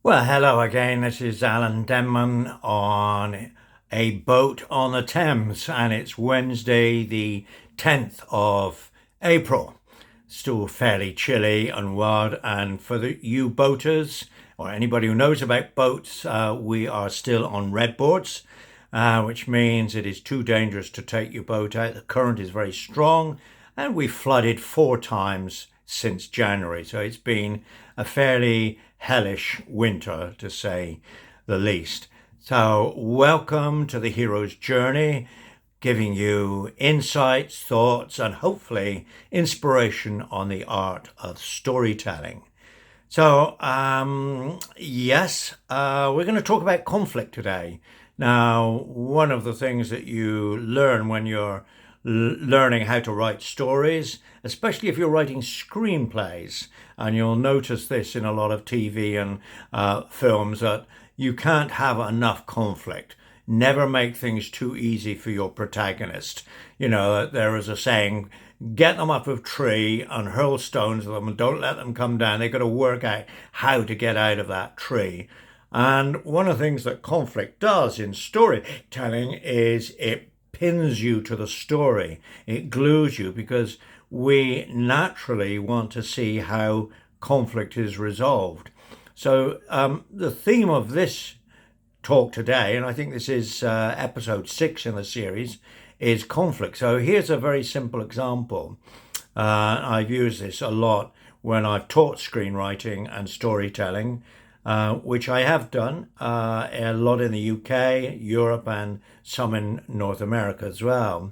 Well, hello again. This is Alan Denman on a boat on the Thames, and it's Wednesday, the 10th of April. Still fairly chilly and wild, and for the you boaters or anybody who knows about boats, we are still on red boards, which means it is too dangerous to take your boat out. The current is very strong, and we flooded 4 times since January, so it's been a fairly hellish winter, to say the least. So, welcome to the hero's journey, giving you insights, thoughts, and hopefully inspiration on the art of storytelling. So, yes, we're going to talk about conflict today. Now, one of the things that you learn when you're learning how to write stories, especially if you're writing screenplays, and you'll notice this in a lot of TV and films, that you can't have enough conflict. Never make things too easy for your protagonist. You know, there is a saying, get them up a tree and hurl stones at them and don't let them come down. They've got to work out how to get out of that tree. And one of the things that conflict does in storytelling is it pins you to the story. It glues you because we naturally want to see how conflict is resolved. So the theme of this talk today, and I think this is episode 6 in the series, is conflict. So here's a very simple example. I've used this a lot when I've taught screenwriting and storytelling, which I have done a lot in the UK, Europe, and some in North America as well.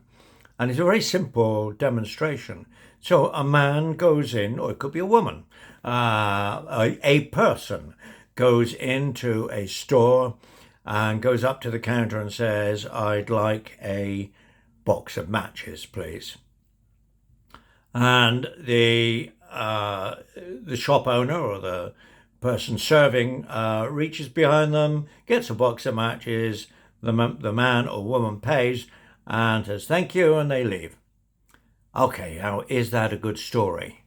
And it's a very simple demonstration. So a man goes in, or it could be a woman, a person goes into a store and goes up to the counter and says, I'd like a box of matches, please. And the shop owner or the person serving reaches behind them, gets a box of matches, the man or woman pays and says thank you, and they leave. Okay, now is that a good story?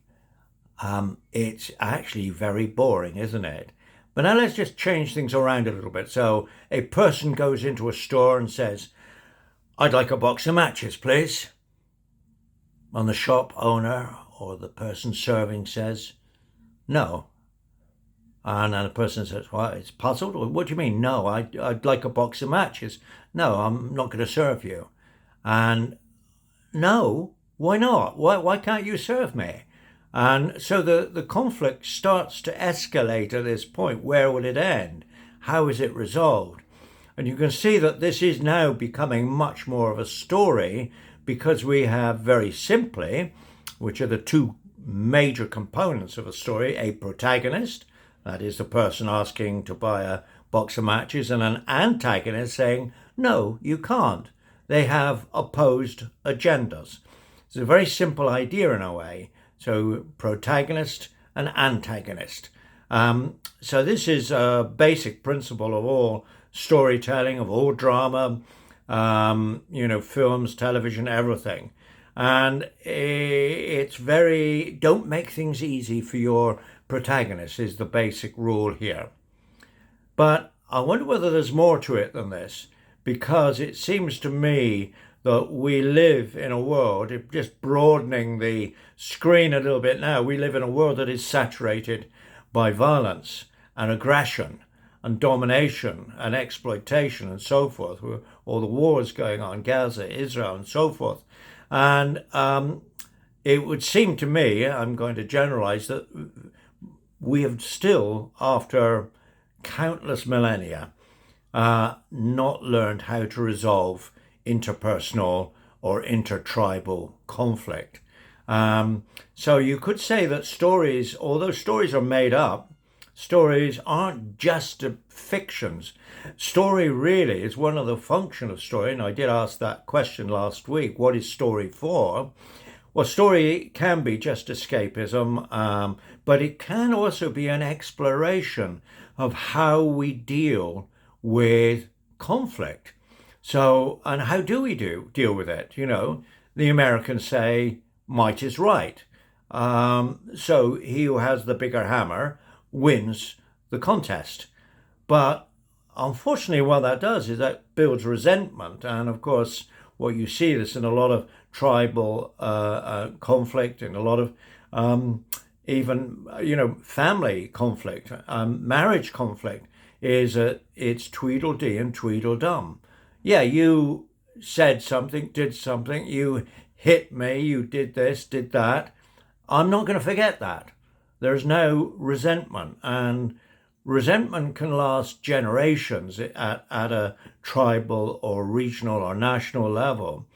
It's actually very boring, isn't it? But now let's just change things around a little bit. So a person goes into a store and says, I'd like a box of matches, please. And the shop owner or the person serving says, no. And then the person says, well, it's puzzled. What do you mean? No, I'd like a box of matches. No, I'm not going to serve you. And no, why not? Why can't you serve me? And so the conflict starts to escalate at this point. Where will it end? How is it resolved? And you can see that this is now becoming much more of a story because we have very simply, which are the two major components of a story, a protagonist, that is the person asking to buy a box of matches, and an antagonist saying, no, you can't. They have opposed agendas. It's a very simple idea in a way. So protagonist and antagonist. So this is a basic principle of all storytelling, of all drama, films, television, everything. And it's very, don't make things easy for your protagonist is the basic rule here. But I wonder whether there's more to it than this, because it seems to me that we live in a world, just broadening the screen a little bit now, we live in a world that is saturated by violence and aggression and domination and exploitation and so forth, all the wars going on, Gaza, Israel, and so forth. And it would seem to me, I'm going to generalize, that we have still, after countless millennia, not learned how to resolve interpersonal or intertribal conflict. So you could say that stories, although stories are made up, stories aren't just fictions. Story really is one of the functions of story, and I did ask that question last week, what is story for? Well, story can be just escapism, but it can also be an exploration of how we deal with conflict. So, and how do we deal with it? You know, the Americans say might is right. So he who has the bigger hammer wins the contest. But unfortunately, what that does is that builds resentment. And of course, what you see this in a lot of tribal conflict, and a lot of even, family conflict, marriage conflict, is it's Tweedledee and Tweedledum. Yeah, you said something, did something, you hit me, you did this, did that. I'm not going to forget that. There's no resentment, and resentment can last generations at a tribal or regional or national level,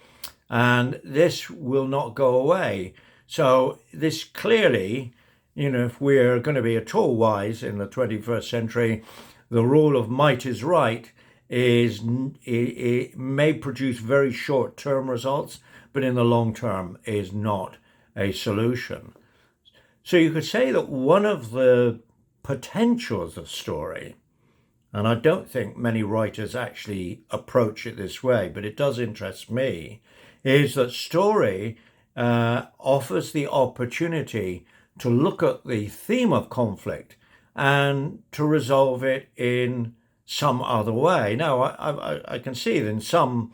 and this will not go away. So this clearly, if we're going to be at all wise in the 21st century, the rule of might is right it may produce very short-term results, but in the long term is not a solution. So you could say that one of the potentials of story, and I don't think many writers actually approach it this way, but it does interest me, is that story offers the opportunity to look at the theme of conflict and to resolve it in some other way. Now, I can see that in some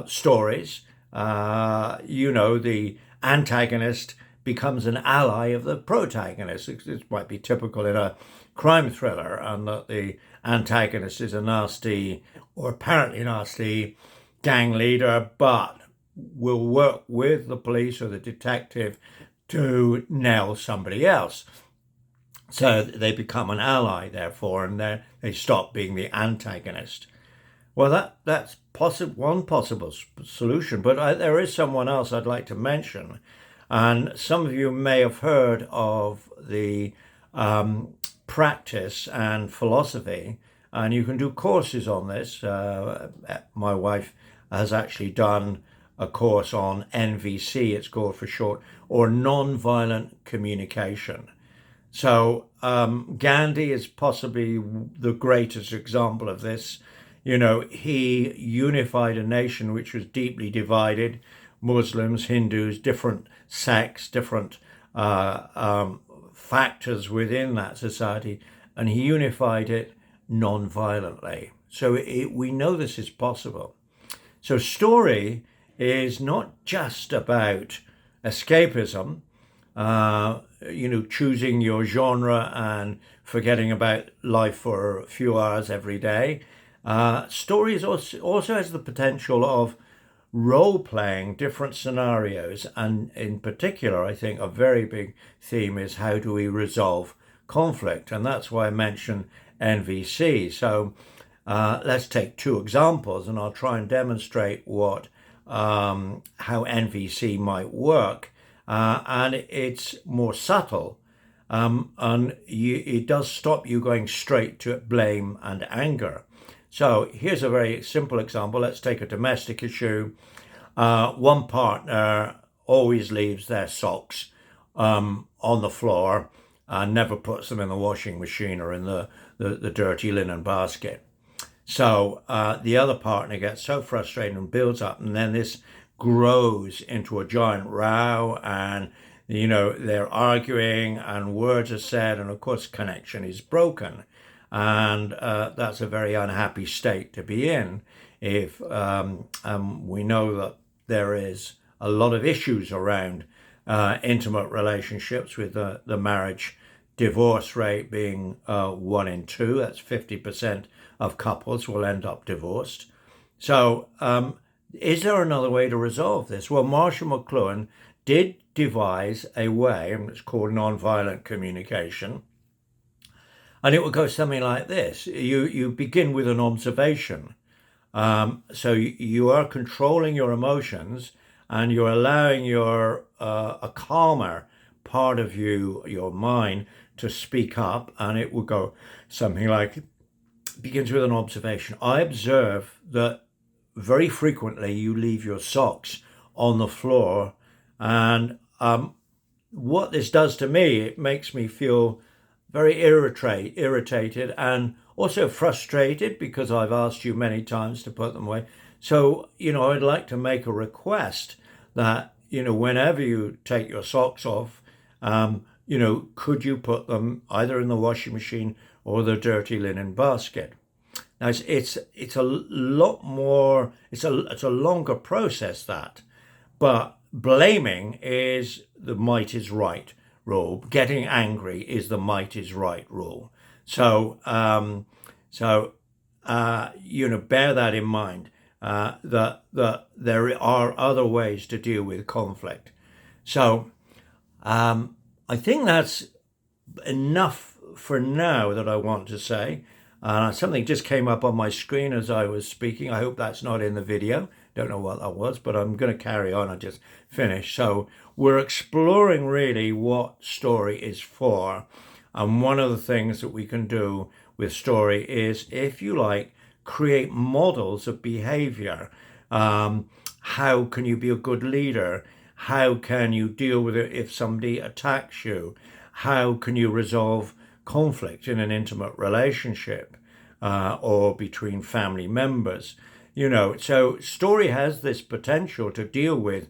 stories, the antagonist becomes an ally of the protagonist. It might be typical in a crime thriller, and that the antagonist is a nasty, or apparently nasty, gang leader, but will work with the police or the detective to nail somebody else. So they become an ally, therefore, and they stop being the antagonist. Well, that's one possible solution, but there is someone else I'd like to mention. And some of you may have heard of the practice and philosophy, and you can do courses on this. My wife has actually done a course on NVC, it's called for short, or non-violent communication. So Gandhi is possibly the greatest example of this. He unified a nation which was deeply divided, Muslims, Hindus, different sects, different factors within that society, and he unified it non-violently. So we know this is possible. So story is not just about escapism, choosing your genre and forgetting about life for a few hours every day. Story also has the potential of role-playing different scenarios, and in particular, I think a very big theme is how do we resolve conflict, and that's why I mentioned NVC. So let's take two examples, and I'll try and demonstrate how NVC might work. And it's more subtle, and it does stop you going straight to blame and anger. So here's a very simple example. Let's take a domestic issue. One partner always leaves their socks on the floor and never puts them in the washing machine or in the dirty linen basket. So the other partner gets so frustrated and builds up, and then this grows into a giant row, and they're arguing and words are said, and of course connection is broken, and that's a very unhappy state to be in if we know that there is a lot of issues around intimate relationships, with the marriage divorce rate being 1 in 2. That's 50% of couples will end up divorced. So is there another way to resolve this? Well, Marshall McLuhan did devise a way, and it's called nonviolent communication. And it would go something like this. You begin with an observation. So you are controlling your emotions, and you're allowing a calmer part of your mind, to speak up. And it would go something like, begins with an observation. I observe that very frequently you leave your socks on the floor, and what this does to me, it makes me feel very irritated and also frustrated, because I've asked you many times to put them away. So, I'd like to make a request that, whenever you take your socks off, could you put them either in the washing machine or the dirty linen basket. Now it's a lot more. It's a longer process that, but blaming is the might is right rule. Getting angry is the might is right rule. So bear that in mind. That there are other ways to deal with conflict. So I think that's enough for now that I want to say. Something just came up on my screen as I was speaking. I hope that's not in the video. Don't know what that was, but I'm going to carry on and just finish. So we're exploring really what story is for. And one of the things that we can do with story is, if you like, create models of behavior. How can you be a good leader? How can you deal with it if somebody attacks you? How can you resolve conflict in an intimate relationship or between family members? So story has this potential to deal with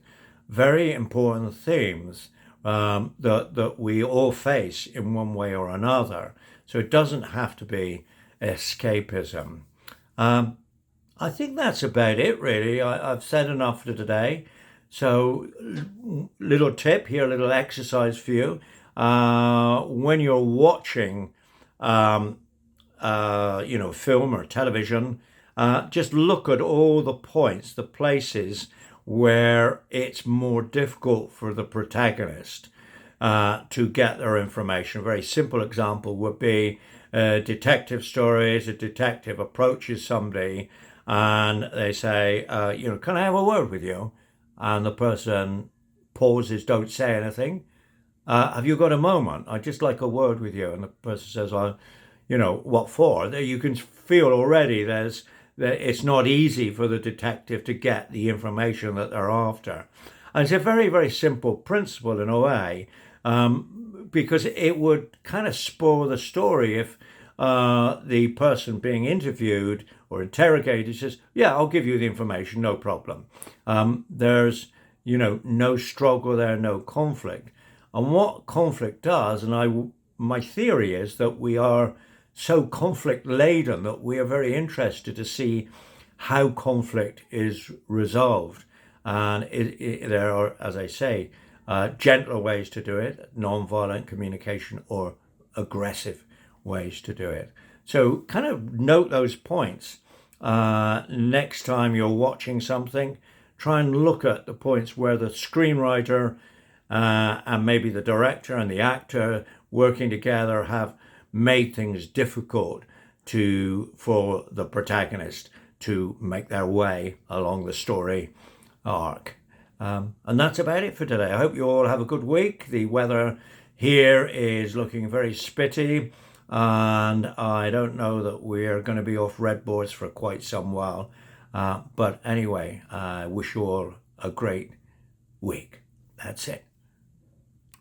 very important themes that we all face in one way or another. So it doesn't have to be escapism. I think that's about it, really. I've said enough for today. So, little tip here, a little exercise for you. When you're watching, film or television, just look at all the points, the places where it's more difficult for the protagonist to get their information. A very simple example would be detective stories. A detective approaches somebody and they say, can I have a word with you? And the person pauses, don't say anything. Have you got a moment? I'd just like a word with you. And the person says, what for? You can feel already that it's not easy for the detective to get the information that they're after. And it's a very, very simple principle in a way, because it would kind of spoil the story if the person being interviewed or interrogated says, yeah, I'll give you the information, no problem. There's, no struggle there, no conflict. And what conflict does, and my theory is that we are so conflict laden that we are very interested to see how conflict is resolved. And there are, as I say, gentler ways to do it, non-violent communication, or aggressive ways to do it. So kind of note those points. Next time you're watching something, try and look at the points where the screenwriter and maybe the director and the actor working together have made things difficult for the protagonist to make their way along the story arc. And that's about it for today. I hope you all have a good week. The weather here is looking very spitty, and I don't know that we're going to be off red boards for quite some while. But anyway, I wish you all a great week. That's it.